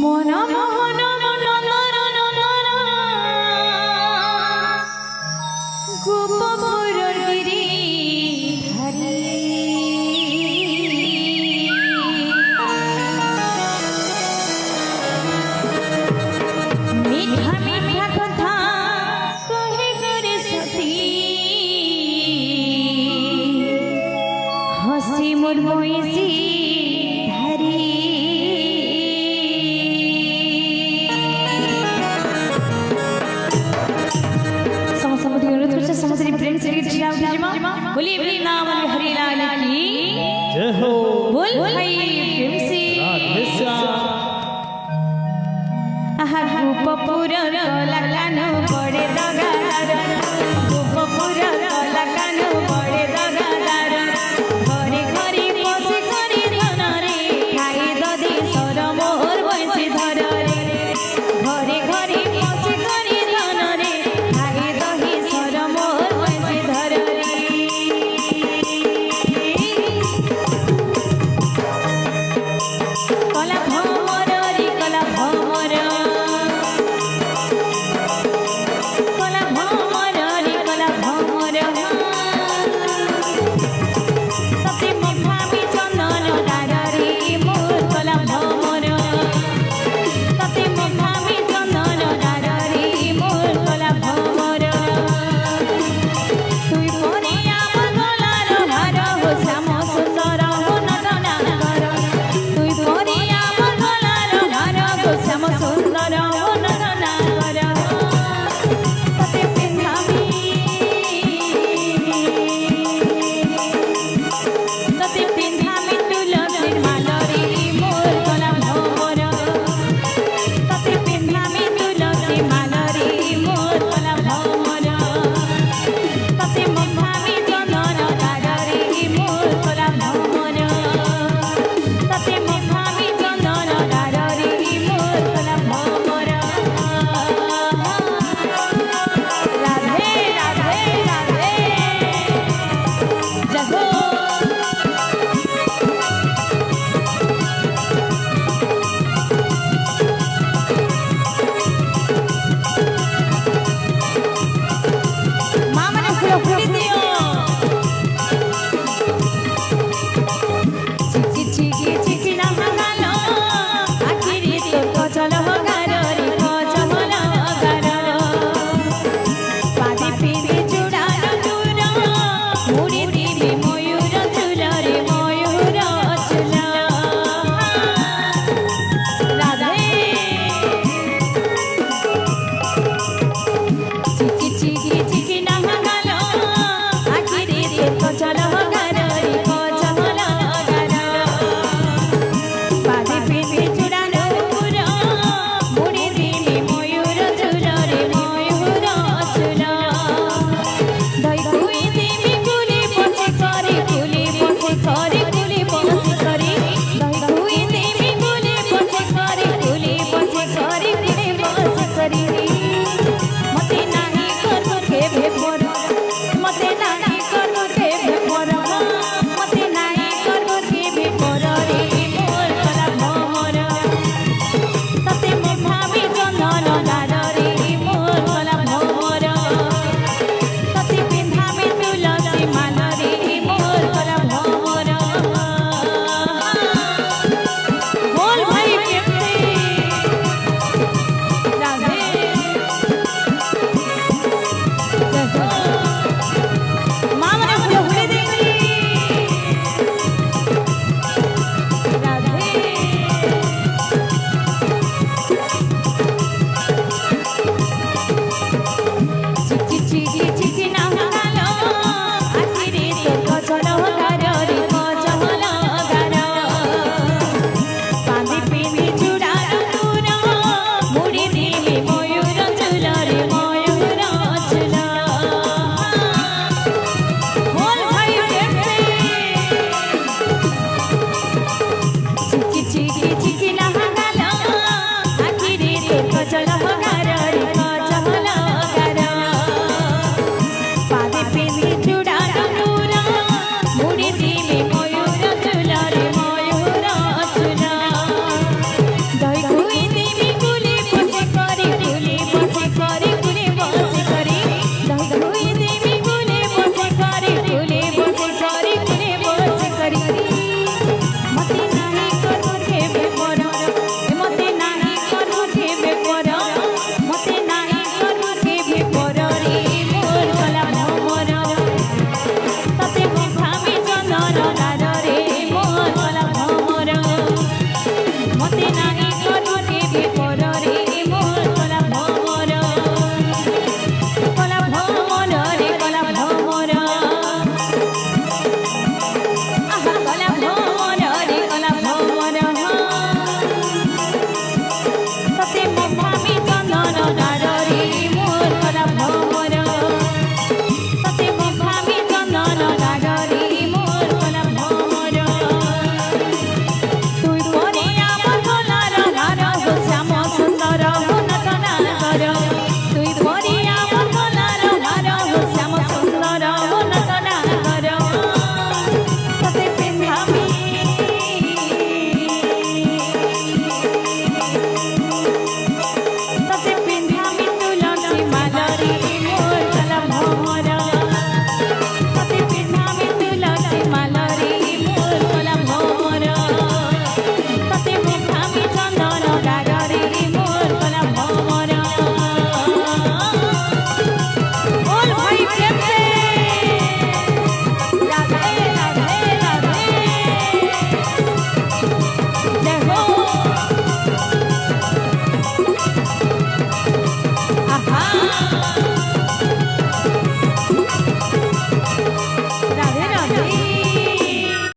মন মন গোপপুর গিরি ধারে মিঠা মিঠা কথা কহে করে সতী হসি মোর মইসি ধারে समस्त प्रेम से बोलिए वृंदावन हरि लाल की जय हो। बोल भाई प्रेम से आहा गोपपुर कला कानो बड़े दगादार गोपपुर कला कानो बड़े दगादार घरे घरे बसे करे धन रे खाई ददी सर मोर बसे धर रे घरे घरे बसे करे धन रे खाई दही सर मोर बसे धर रे कला भमर रे कला भमर